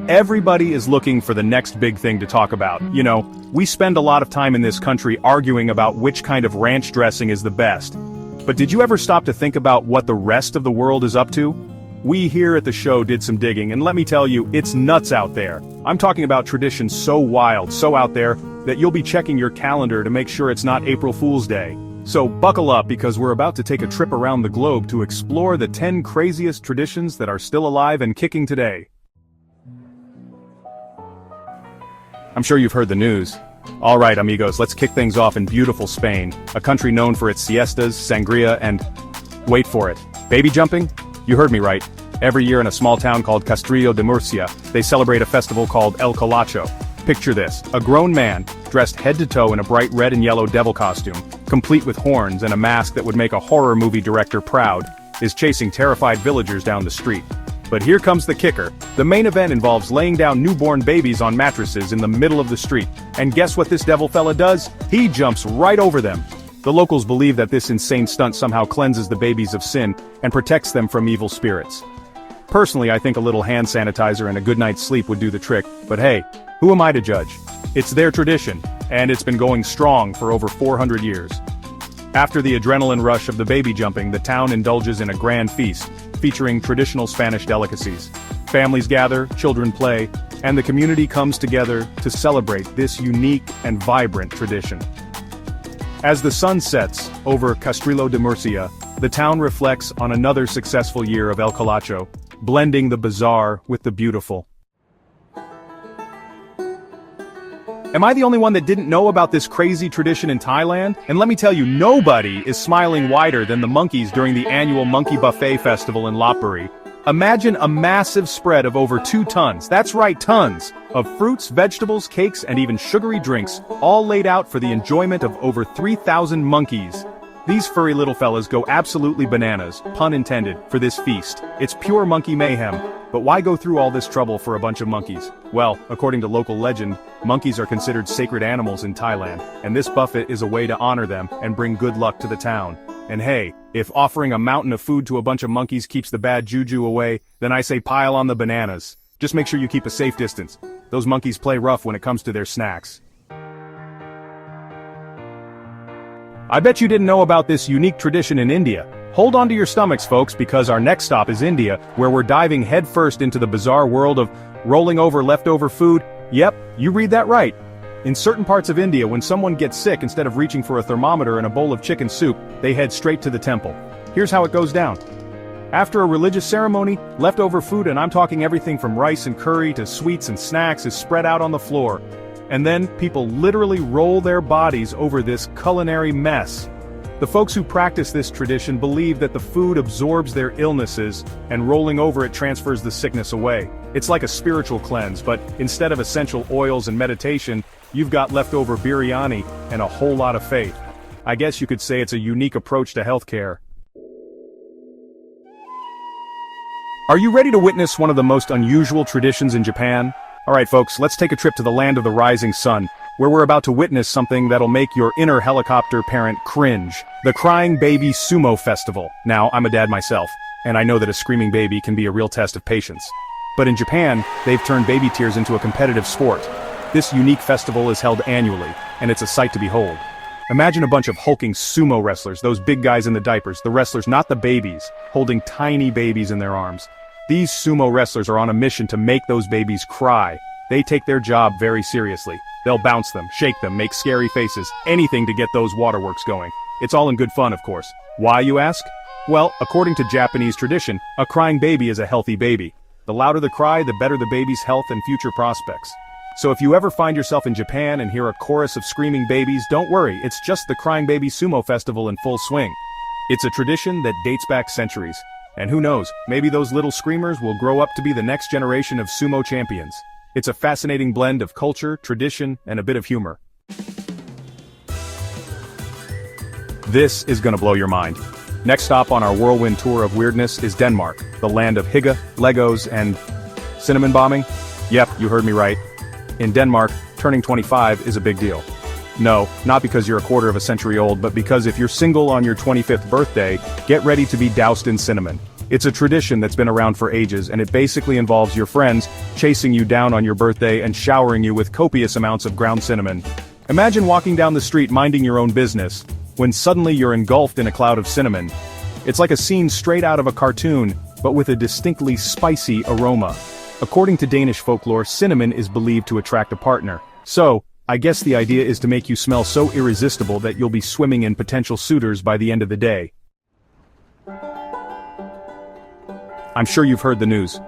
Everybody is looking for the next big thing to talk about. You know, we spend a lot of time in this country arguing about which kind of ranch dressing is the best. But did you ever stop to think about what the rest of the world is up to? We here at the show did some digging, and let me tell you, it's nuts out there. I'm talking about traditions so wild, so out there, that you'll be checking your calendar to make sure it's not April Fool's Day. So buckle up, because we're about to take a trip around the globe to explore the 10 craziest traditions that are still alive and kicking today. I'm sure you've heard the news. Alright amigos, let's kick things off in beautiful Spain, a country known for its siestas, sangria, and... wait for it. Baby jumping? You heard me right. Every year in a small town called Castrillo de Murcia, they celebrate a festival called El Colacho. Picture this, a grown man, dressed head to toe in a bright red and yellow devil costume, complete with horns and a mask that would make a horror movie director proud, is chasing terrified villagers down the street. But here comes the kicker. The main event involves laying down newborn babies on mattresses in the middle of the street. And guess what this devil fella does? He jumps right over them. The locals believe that this insane stunt somehow cleanses the babies of sin and protects them from evil spirits. Personally, I think a little hand sanitizer and a good night's sleep would do the trick, but hey, who am I to judge? It's their tradition, and it's been going strong for over 400 years. After the adrenaline rush of the baby jumping, the town indulges in a grand feast, featuring traditional Spanish delicacies. Families gather, children play, and the community comes together to celebrate this unique and vibrant tradition. As the sun sets over Castrillo de Murcia, the town reflects on another successful year of El Colacho, blending the bizarre with the beautiful. Am I the only one that didn't know about this crazy tradition in Thailand? And let me tell you, nobody is smiling wider than the monkeys during the annual Monkey Buffet Festival in Lopburi. Imagine a massive spread of over 2 tons, that's right, tons, of fruits, vegetables, cakes, and even sugary drinks, all laid out for the enjoyment of over 3,000 monkeys. These furry little fellas go absolutely bananas, pun intended, for this feast. It's pure monkey mayhem. But why go through all this trouble for a bunch of monkeys? Well, according to local legend, monkeys are considered sacred animals in Thailand, and this buffet is a way to honor them and bring good luck to the town. And hey, if offering a mountain of food to a bunch of monkeys keeps the bad juju away, then I say pile on the bananas. Just make sure you keep a safe distance. Those monkeys play rough when it comes to their snacks. I bet you didn't know about this unique tradition in India. Hold on to your stomachs, folks, because our next stop is India, where we're diving headfirst into the bizarre world of rolling over leftover food. Yep, you read that right. In certain parts of India, when someone gets sick, instead of reaching for a thermometer and a bowl of chicken soup, they head straight to the temple. Here's how it goes down. After a religious ceremony, leftover food, and I'm talking everything from rice and curry to sweets and snacks, is spread out on the floor. And then, people literally roll their bodies over this culinary mess. The folks who practice this tradition believe that the food absorbs their illnesses, and rolling over it transfers the sickness away. It's like a spiritual cleanse, but instead of essential oils and meditation, you've got leftover biryani and a whole lot of faith. I guess you could say it's a unique approach to healthcare. Are you ready to witness one of the most unusual traditions in Japan? Alright folks, let's take a trip to the land of the rising sun, where we're about to witness something that'll make your inner helicopter parent cringe. The Crying Baby Sumo Festival. Now, I'm a dad myself, and I know that a screaming baby can be a real test of patience. But in Japan, they've turned baby tears into a competitive sport. This unique festival is held annually, and it's a sight to behold. Imagine a bunch of hulking sumo wrestlers, those big guys in the diapers, the wrestlers, not the babies, holding tiny babies in their arms. These sumo wrestlers are on a mission to make those babies cry. They take their job very seriously. They'll bounce them, shake them, make scary faces, anything to get those waterworks going. It's all in good fun, of course. Why, you ask? Well, according to Japanese tradition, a crying baby is a healthy baby. The louder the cry, the better the baby's health and future prospects. So if you ever find yourself in Japan and hear a chorus of screaming babies, don't worry, it's just the Crying Baby Sumo Festival in full swing. It's a tradition that dates back centuries. And who knows, maybe those little screamers will grow up to be the next generation of sumo champions. It's a fascinating blend of culture, tradition, and a bit of humor. This is gonna blow your mind. Next stop on our whirlwind tour of weirdness is Denmark, the land of hygge, Legos, and cinnamon bombing? Yep, you heard me right. In Denmark, turning 25 is a big deal. No, not because you're a quarter of a century old, but because if you're single on your 25th birthday, get ready to be doused in cinnamon. It's a tradition that's been around for ages, and it basically involves your friends chasing you down on your birthday and showering you with copious amounts of ground cinnamon. Imagine walking down the street minding your own business, when suddenly you're engulfed in a cloud of cinnamon. It's like a scene straight out of a cartoon, but with a distinctly spicy aroma. According to Danish folklore, cinnamon is believed to attract a partner. So, I guess the idea is to make you smell so irresistible that you'll be swimming in potential suitors by the end of the day. I'm sure you've heard the news.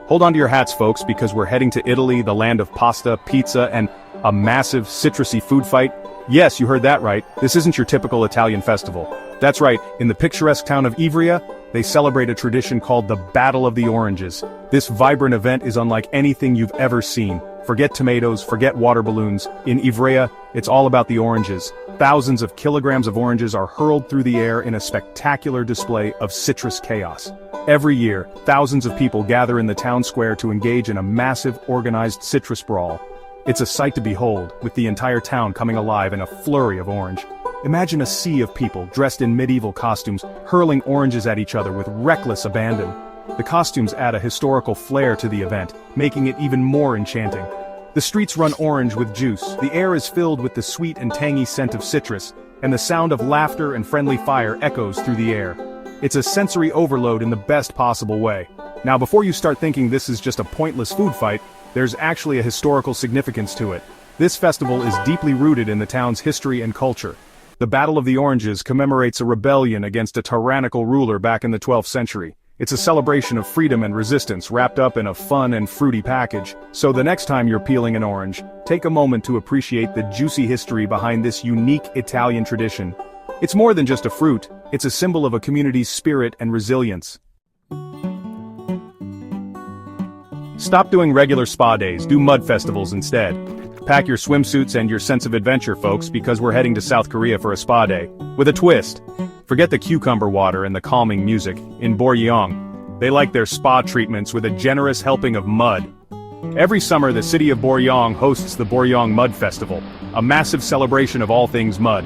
Hold on to your hats, folks, because we're heading to Italy, the land of pasta, pizza, and a massive citrusy food fight. Yes, you heard that right. This isn't your typical Italian festival. That's right, in the picturesque town of Ivrea, they celebrate a tradition called the Battle of the Oranges. This vibrant event is unlike anything you've ever seen. Forget tomatoes, forget water balloons. In Ivrea, it's all about the oranges. Thousands of kilograms of oranges are hurled through the air in a spectacular display of citrus chaos. Every year, thousands of people gather in the town square to engage in a massive, organized citrus brawl. It's a sight to behold, with the entire town coming alive in a flurry of orange. Imagine a sea of people dressed in medieval costumes, hurling oranges at each other with reckless abandon. The costumes add a historical flair to the event, making it even more enchanting. The streets run orange with juice, the air is filled with the sweet and tangy scent of citrus, and the sound of laughter and friendly fire echoes through the air. It's a sensory overload in the best possible way. Now, before you start thinking this is just a pointless food fight, there's actually a historical significance to it. This festival is deeply rooted in the town's history and culture. The Battle of the Oranges commemorates a rebellion against a tyrannical ruler back in the 12th century. It's a celebration of freedom and resistance wrapped up in a fun and fruity package. So the next time you're peeling an orange, take a moment to appreciate the juicy history behind this unique Italian tradition. It's more than just a fruit, it's a symbol of a community's spirit and resilience. Stop doing regular spa days, do mud festivals instead. Pack your swimsuits and your sense of adventure, folks, because we're heading to South Korea for a spa day. With a twist. Forget the cucumber water and the calming music. In Boryeong, they like their spa treatments with a generous helping of mud. Every summer, the city of Boryeong hosts the Boryeong Mud Festival, a massive celebration of all things mud.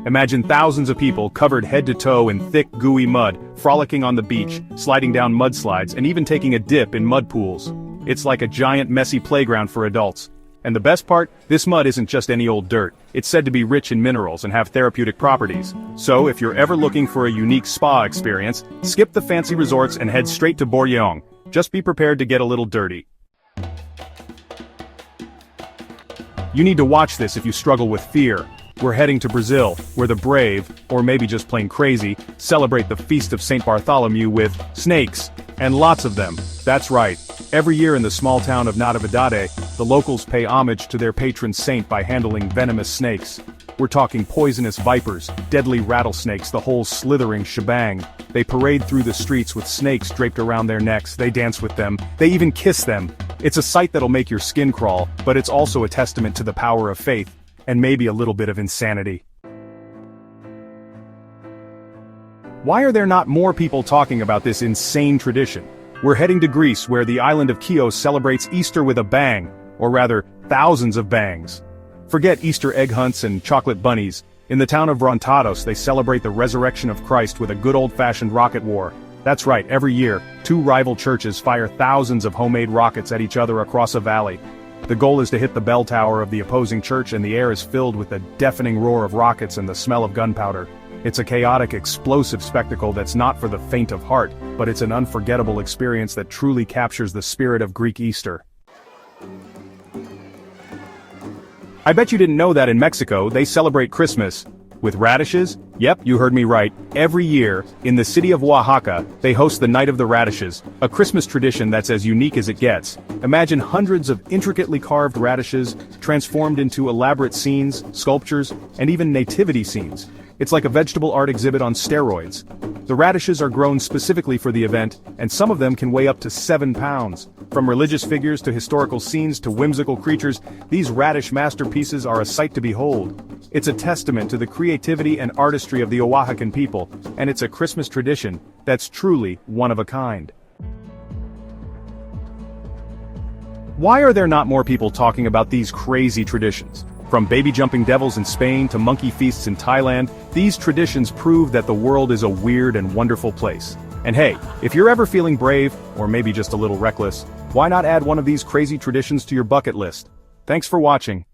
Imagine thousands of people covered head to toe in thick, gooey mud, frolicking on the beach, sliding down mudslides, and even taking a dip in mud pools. It's like a giant, messy playground for adults. And the best part, this mud isn't just any old dirt. It's said to be rich in minerals and have therapeutic properties. So if you're ever looking for a unique spa experience, skip the fancy resorts and head straight to Boryeong. Just be prepared to get a little dirty. You need to watch this if you struggle with fear. We're heading to Brazil, where the brave, or maybe just plain crazy, celebrate the Feast of St. Bartholomew with snakes. And lots of them. That's right. Every year in the small town of Natividade, the locals pay homage to their patron saint by handling venomous snakes. We're talking poisonous vipers, deadly rattlesnakes, the whole slithering shebang. They parade through the streets with snakes draped around their necks, they dance with them, they even kiss them. It's a sight that'll make your skin crawl, but it's also a testament to the power of faith, and maybe a little bit of insanity. Why are there not more people talking about this insane tradition? We're heading to Greece, where the island of Chios celebrates Easter with a bang, or rather, thousands of bangs. Forget Easter egg hunts and chocolate bunnies. In the town of Vrontados, they celebrate the resurrection of Christ with a good old-fashioned rocket war. That's right, every year, two rival churches fire thousands of homemade rockets at each other across a valley. The goal is to hit the bell tower of the opposing church, and the air is filled with the deafening roar of rockets and the smell of gunpowder. It's a chaotic, explosive spectacle that's not for the faint of heart, but it's an unforgettable experience that truly captures the spirit of Greek Easter. I bet you didn't know that in Mexico, they celebrate Christmas with radishes. Yep, you heard me right. Every year, in the city of Oaxaca, they host the Night of the Radishes, a Christmas tradition that's as unique as it gets. Imagine hundreds of intricately carved radishes transformed into elaborate scenes, sculptures, and even nativity scenes. It's like a vegetable art exhibit on steroids. The radishes are grown specifically for the event, and some of them can weigh up to 7 pounds. From religious figures to historical scenes to whimsical creatures, these radish masterpieces are a sight to behold. It's a testament to the creativity and artistry of the Oaxacan people, and it's a Christmas tradition that's truly one of a kind. Why are there not more people talking about these crazy traditions? From baby jumping devils in Spain to monkey feasts in Thailand, these traditions prove that the world is a weird and wonderful place. And hey, if you're ever feeling brave, or maybe just a little reckless, why not add one of these crazy traditions to your bucket list? Thanks for watching.